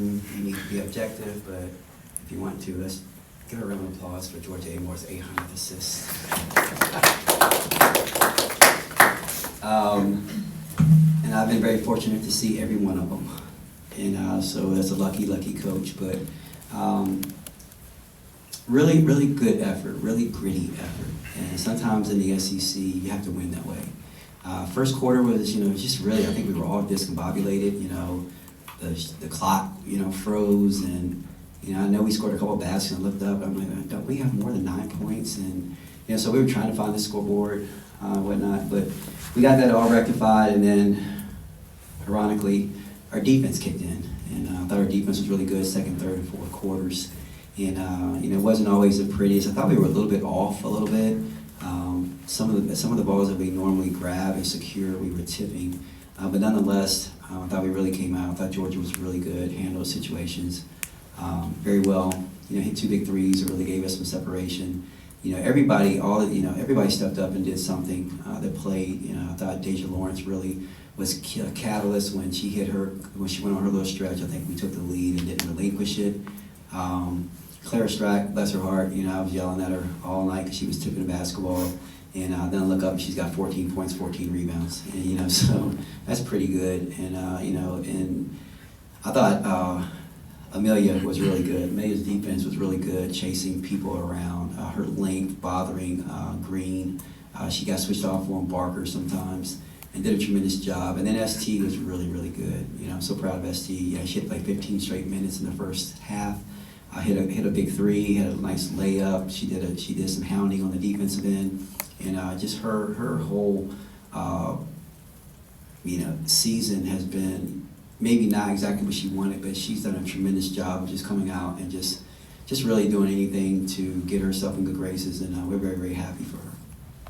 and you need to be objective, but if you want to, let's give a round of applause for Georgia Amoore's 800th assist. And I've been very fortunate to see every one of them. And so that's a lucky coach, but really, really good effort, really gritty effort. And sometimes in the SEC, you have to win that way. First quarter was, just really, I think we were all discombobulated. The clock, froze, and I know we scored a couple of baskets and looked up. I'm like, don't we have more than 9 points? And so we were trying to find the scoreboard, whatnot. But we got that all rectified, and then, ironically, our defense kicked in. And I thought our defense was really good, second, third, and fourth quarters. And it wasn't always the prettiest. I thought we were a little bit off a little bit. Some of the balls that we normally grab and secure, we were tipping. But nonetheless, I thought we really came out. I thought Georgia was really good, handled situations very well. Hit 2 big threes, really gave us some separation. Everybody stepped up and did something that played. I thought Deja Lawrence really was a catalyst when she went on her little stretch. I think we took the lead and didn't relinquish it. Clara Strack, bless her heart, I was yelling at her all night because she was tipping the basketball. And then I look up and she's got 14 points, 14 rebounds. And, so that's pretty good. And, and I thought Amelia was really good. Amelia's defense was really good, chasing people around. Her length bothering Green. She got switched off on Barker sometimes and did a tremendous job. And then ST was really, really good. I'm so proud of ST. Yeah, she hit like 15 straight minutes in the first half. Hit a big three, had a nice layup. She did some hounding on the defensive end. And just her whole season has been maybe not exactly what she wanted, but she's done a tremendous job of just coming out and just really doing anything to get herself in good graces, and we're very, very happy for her.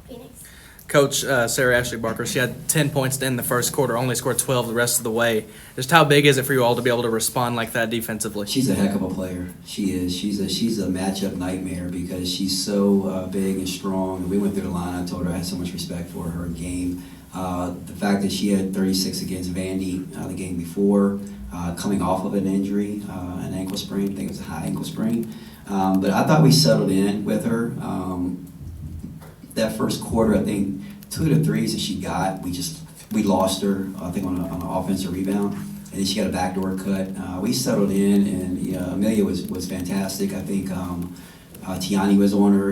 Phoenix. Coach Sarah Ashley Barker, she had 10 points in the first quarter, only scored 12 the rest of the way. Just how big is it for you all to be able to respond like that defensively? She's a heck of a player. She is. She's a matchup nightmare because she's so big and strong. And we went through the line. I told her I had so much respect for her game. The fact that she had 36 against Vandy the game before, coming off of an injury, an ankle sprain. I think it was a high ankle sprain. But I thought we settled in with her. That first quarter, I think 2 of the threes that she got, we lost her, I think, on an offensive rebound. And then she got a backdoor cut. We settled in, and Amelia was fantastic. I think Tiani was on her,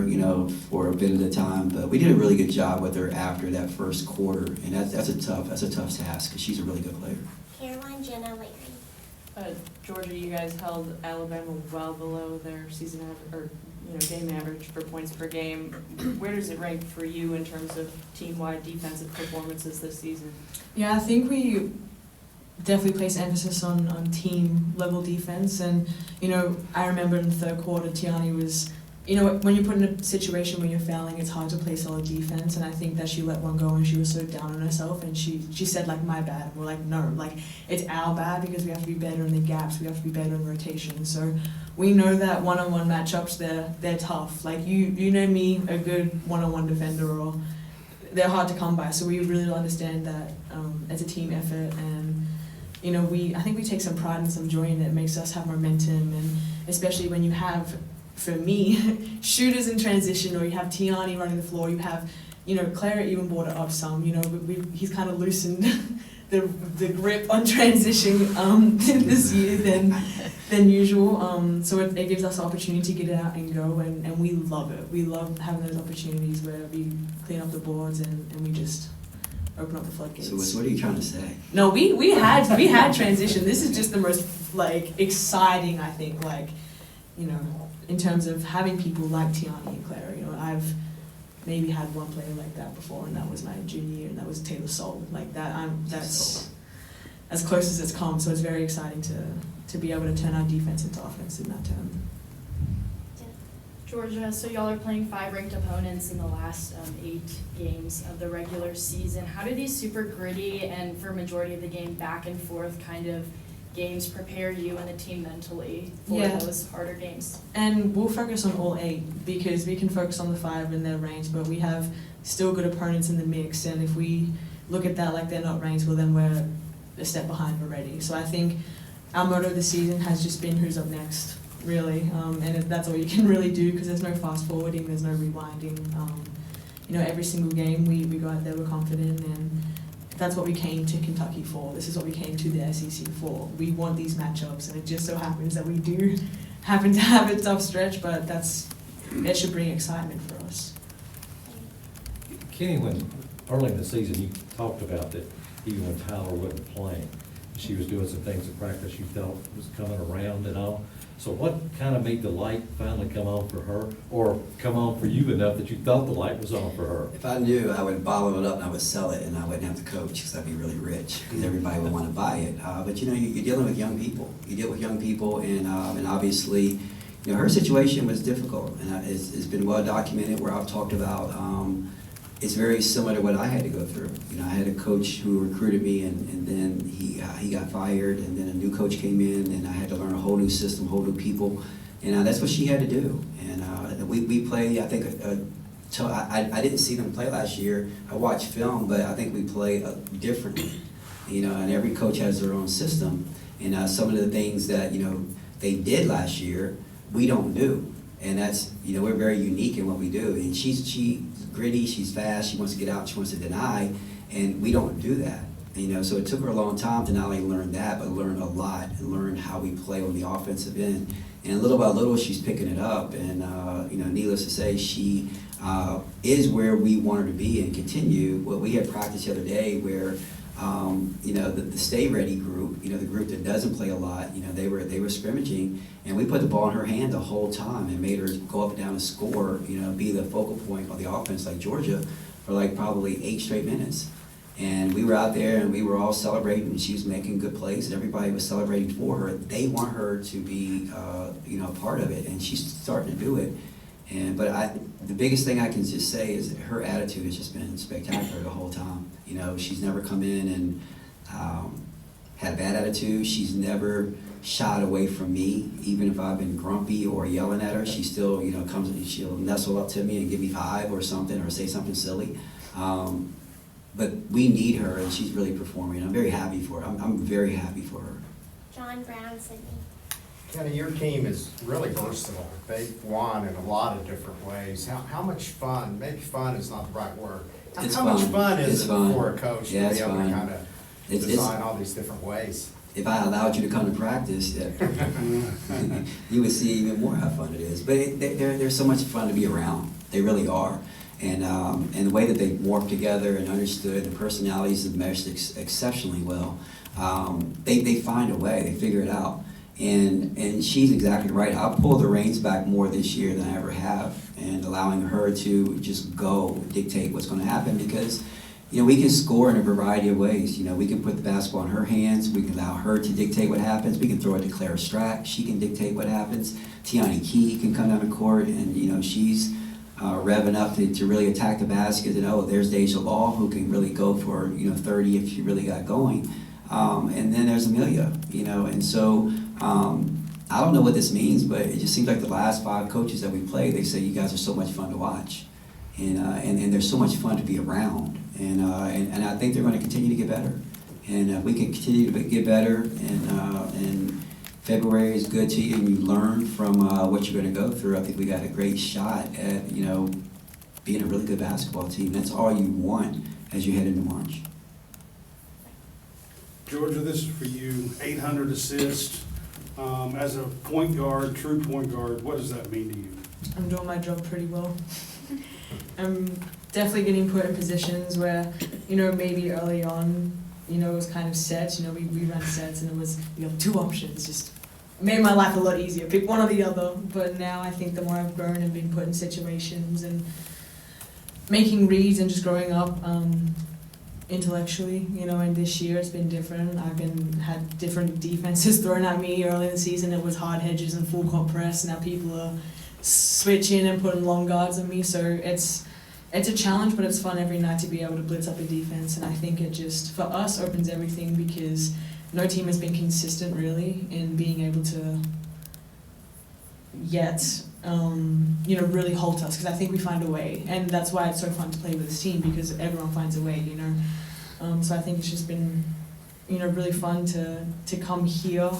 for a bit of the time. But we did a really good job with her after that first quarter, and that's a tough task because she's a really good player. Caroline, Jenna, Lately. Georgia, you guys held Alabama well below their season average, or game average for points per game. Where does it rank for you in terms of team-wide defensive performances this season? Yeah, I think we definitely place emphasis on team-level defense. And, I remember in the third quarter, Tiani was, when you're put in a situation where you're fouling, it's hard to play solid defense. And I think that she let one go and she was so down on herself. And she said, my bad. And we're like, no, it's our bad because we have to be better in the gaps. We have to be better in rotation. So we know that one-on-one matchups, they're tough. You know me, a good one-on-one defender, or they're hard to come by. So we really understand that it's a team effort. And, I think we take some pride and some joy in it. It makes us have momentum. And especially when you have, for me, shooters in transition, or you have Tiani running the floor, you have, Clara even brought it up some, he's kind of loosened the grip on transition this year than usual. So it gives us the opportunity to get it out and go, and we love it. We love having those opportunities where we clean up the boards and we just open up the floodgates. So what are you trying to say? No, we had transition. This is just the most exciting, I think, in terms of having people like Tiani and Clara. I've maybe had one player like that before, and that was my junior year, and that was Taylor Soul. That's as close as it's come. So it's very exciting to be able to turn our defense into offense in that term. Georgia, so y'all are playing 5 ranked opponents in the last 8 games of the regular season. How do these super gritty and, for majority of the game, back and forth kind of games prepare you and the team mentally for those harder games? And we'll focus on all 8 because we can focus on the 5 and their ranked, but we have still good opponents in the mix. And if we look at that like they're not ranked, well, then we're a step behind already. So I think our motto this season has just been who's up next, really, and that's all you can really do because there's no fast forwarding, there's no rewinding. Every single game we go out there, we're confident, and that's what we came to Kentucky for. This is what we came to the SEC for. We want these matchups, and it just so happens that we do happen to have a tough stretch, but it should bring excitement for us. Kenny, when early in the season you talked about that even when Tyler wasn't playing, she was doing some things in practice you felt was coming around and all. So what kind of made the light finally come on for her, or come on for you enough that you thought the light was on for her? If I knew, I would bottle it up and I would sell it, and I wouldn't have to coach because I'd be really rich because everybody would want to buy it. But you're dealing with young people. You deal with young people, and obviously, her situation was difficult, and it's been well documented where I've talked about. It's very similar to what I had to go through. I had a coach who recruited me, and then he got fired, and then a new coach came in, and I had to learn a whole new system, whole new people, and that's what she had to do. And we play. I think I didn't see them play last year. I watched film, but I think we play differently. And every coach has their own system, and some of the things that they did last year, we don't do. And that's, we're very unique in what we do. And she's gritty, she's fast, she wants to get out, she wants to deny, and we don't do that. So it took her a long time to not only learn that, but learn a lot and learn how we play on the offensive end. And little by little, she's picking it up. And, needless to say, she is where we want her to be and continue. Well, we had practice the other day where, the stay ready group, the group that doesn't play a lot, they were scrimmaging, and we put the ball in her hand the whole time and made her go up and down and score, be the focal point of the offense like Georgia for like probably 8 straight minutes. And we were out there and we were all celebrating, and she was making good plays, and everybody was celebrating for her. They want her to be, a part of it, and she's starting to do it. But the biggest thing I can just say is that her attitude has just been spectacular the whole time. She's never come in and had a bad attitude. She's never shied away from me, even if I've been grumpy or yelling at her. She still, comes and she'll nestle up to me and give me 5 or something, or say something silly. But we need her, and she's really performing. I'm very happy for her. I'm very happy for her. John Brown, Sydney. Kenny, your team is really versatile. They've won in a lot of different ways. How much fun, maybe fun is not the right word. How much fun is it for a coach to be able to kind of design all these different ways? If I allowed you to come to practice, you would see even more how fun it is. But they're so much fun to be around. They really are. And the way that they morphed together and understood the personalities have meshed exceptionally well. They find a way. They figure it out. And she's exactly right. I'll pull the reins back more this year than I ever have, and allowing her to just go dictate what's going to happen, because we can score in a variety of ways. We can put the basketball in her hands. We can allow her to dictate what happens. We can throw it to Claire Strack. She can dictate what happens. Tiani Key can come down the court, and she's revving up to really attack the basket. And there's Deja Law, who can really go for 30 if she really got going. And then there's Amelia, and so I don't know what this means, but it just seems like the last 5 coaches that we played, they say you guys are so much fun to watch, and they're so much fun to be around, and I think they're going to continue to get better, and if we can continue to get better, and February is good to you, and you learn from what you're going to go through, I think we got a great shot at being a really good basketball team. That's all you want as you head into March. Georgia, this is for you. 800 assists. As a point guard, true point guard, what does that mean to you? I'm doing my job pretty well. I'm definitely getting put in positions where, maybe early on, it was kind of set. We ran sets, and it was, 2 options. Just made my life a lot easier. Pick one or the other. But now I think the more I've grown and been put in situations and making reads and just growing up, intellectually, and this year it's been different. I've had different defenses thrown at me early in the season. It was hard hedges and full court press. Now people are switching and putting long guards on me. So it's a challenge, but it's fun every night to be able to blitz up a defense. And I think it just, for us, opens everything, because no team has been consistent really in being able to yet really halt us, because I think we find a way, and that's why it's so fun to play with this team, because everyone finds a way, So I think it's just been, really fun to come here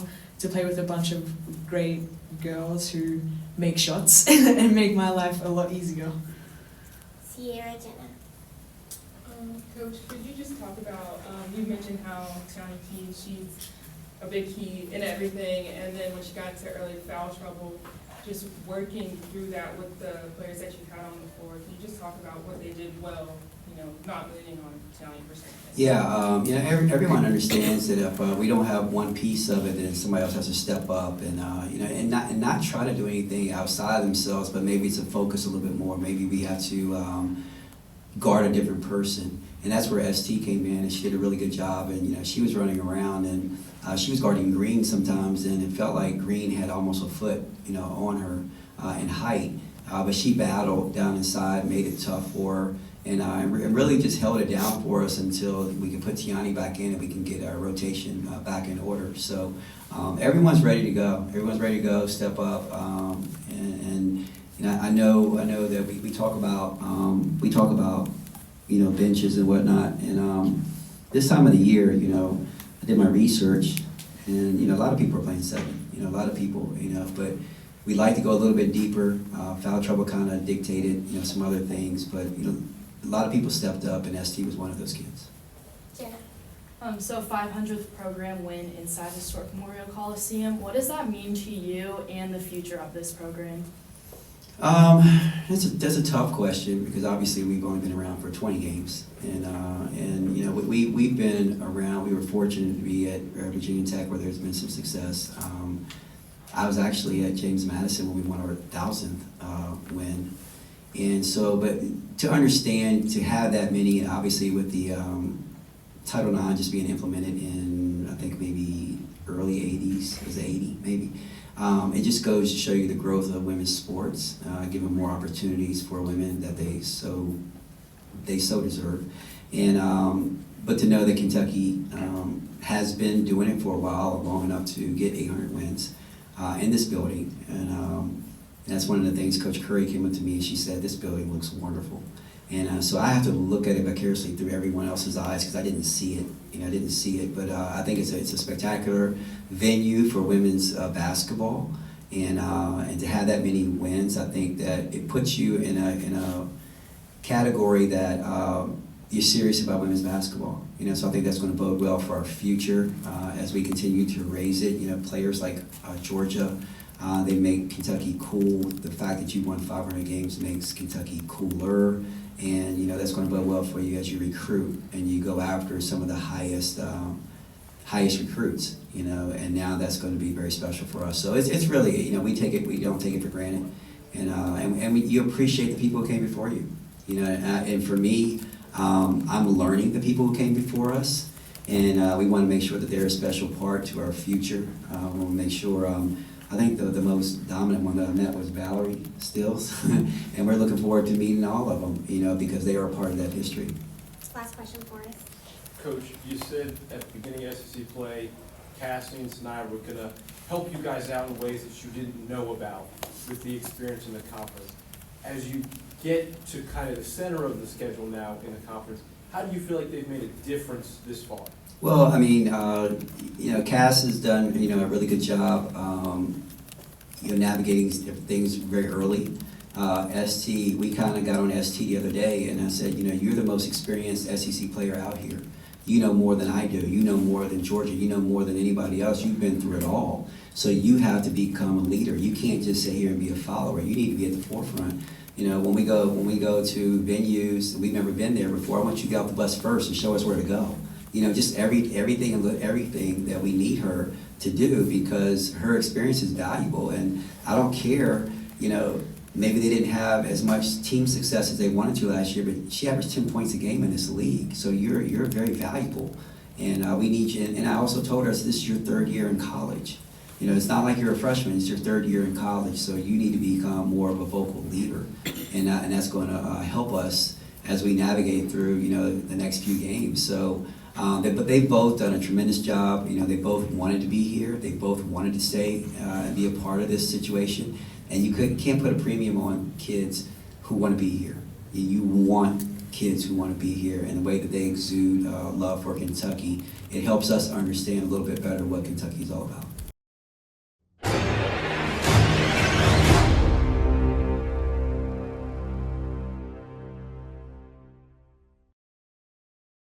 to play with a bunch of great girls who make shots and make my life a lot easier. Sierra Jenna. Coach, could you just talk about, you mentioned how Tiani Key, she's a big key in everything, and then when she got into early foul trouble, just working through that with the players that you had on the floor. Can you just talk about what they did well, not leaning on Tiani per se? Yeah, everyone understands that if we don't have one piece of it, then somebody else has to step up and and not try to do anything outside themselves, but maybe to focus a little bit more. Maybe we have to guard a different person, and that's where ST came in, and she did a really good job. And she was running around, and she was guarding Green sometimes, and it felt like Green had almost a foot, on her in height. But she battled down inside, made it tough for her. And really just held it down for us until we can put Tiani back in and we can get our rotation back in order. So everyone's ready to go. Everyone's ready to go, step up. I know that we talk about benches and whatnot. And this time of the year, I did my research, and a lot of people are playing 7. A lot of people, but we like to go a little bit deeper. Foul trouble kind of dictated, some other things, but a lot of people stepped up, and ST was one of those kids. Jenna. So 500th program win inside historic Memorial Coliseum. What does that mean to you and the future of this program? That's a tough question, because obviously we've only been around for 20 games, and we've been around. We were fortunate to be at Virginia Tech, where there's been some success. I was actually at James Madison when we won our 1,000th win. And so, but to understand, to have that many, and obviously with the Title IX just being implemented in, I think maybe early 80s, it was 80 maybe, it just goes to show you the growth of women's sports, giving more opportunities for women that they so deserve. And but to know that Kentucky has been doing it for a while, long enough to get 800 wins in this building. And that's one of the things. Coach Curry came up to me and she said, "This building looks wonderful." And so I have to look at it vicariously through everyone else's eyes, because I didn't see it. I didn't see it, but I think it's a spectacular venue for women's basketball, and to have that many wins, I think that it puts you in a category that you're serious about women's basketball. So I think that's going to bode well for our future as we continue to raise it. Players like Georgia. They make Kentucky cool. The fact that you won 500 games makes Kentucky cooler, and that's going to bode well for you as you recruit and you go after some of the highest recruits. And now that's going to be very special for us. So it's really we don't take it for granted, and you appreciate the people who came before you. And for me, I'm learning the people who came before us, and we want to make sure that they're a special part to our future. We want to make sure. I think the most dominant one that I met was Valerie Stills, and we're looking forward to meeting all of them, because they are a part of that history. Last question for us. Coach, you said at the beginning of SEC play, Cassie and Sinai were going to help you guys out in ways that you didn't know about with the experience in the conference. As you get to kind of the center of the schedule now in the conference, how do you feel like they've made a difference this far? Well, I mean, Cass has done, a really good job, navigating things very early. ST, we kind of got on ST the other day, and I said, you're the most experienced SEC player out here. You know more than I do. You know more than Georgia. You know more than anybody else. You've been through it all. So you have to become a leader. You can't just sit here and be a follower. You need to be at the forefront. When we go to venues, we've never been there before, I want you to get off the bus first and show us where to go. Just everything that we need her to do, because her experience is valuable. And I don't care, maybe they didn't have as much team success as they wanted to last year, but she averaged 10 points a game in this league. So you're very valuable, and we need you. And I also told her, I said, this is your 3rd year in college. It's not like you're a freshman, it's your 3rd year in college, so you need to become more of a vocal leader. And that's going to help us as we navigate through, the next few games. So, but they've both done a tremendous job. They both wanted to be here. They both wanted to stay and be a part of this situation. And you can't put a premium on kids who want to be here. You want kids who want to be here, and the way that they exude love for Kentucky, it helps us understand a little bit better what Kentucky is all about.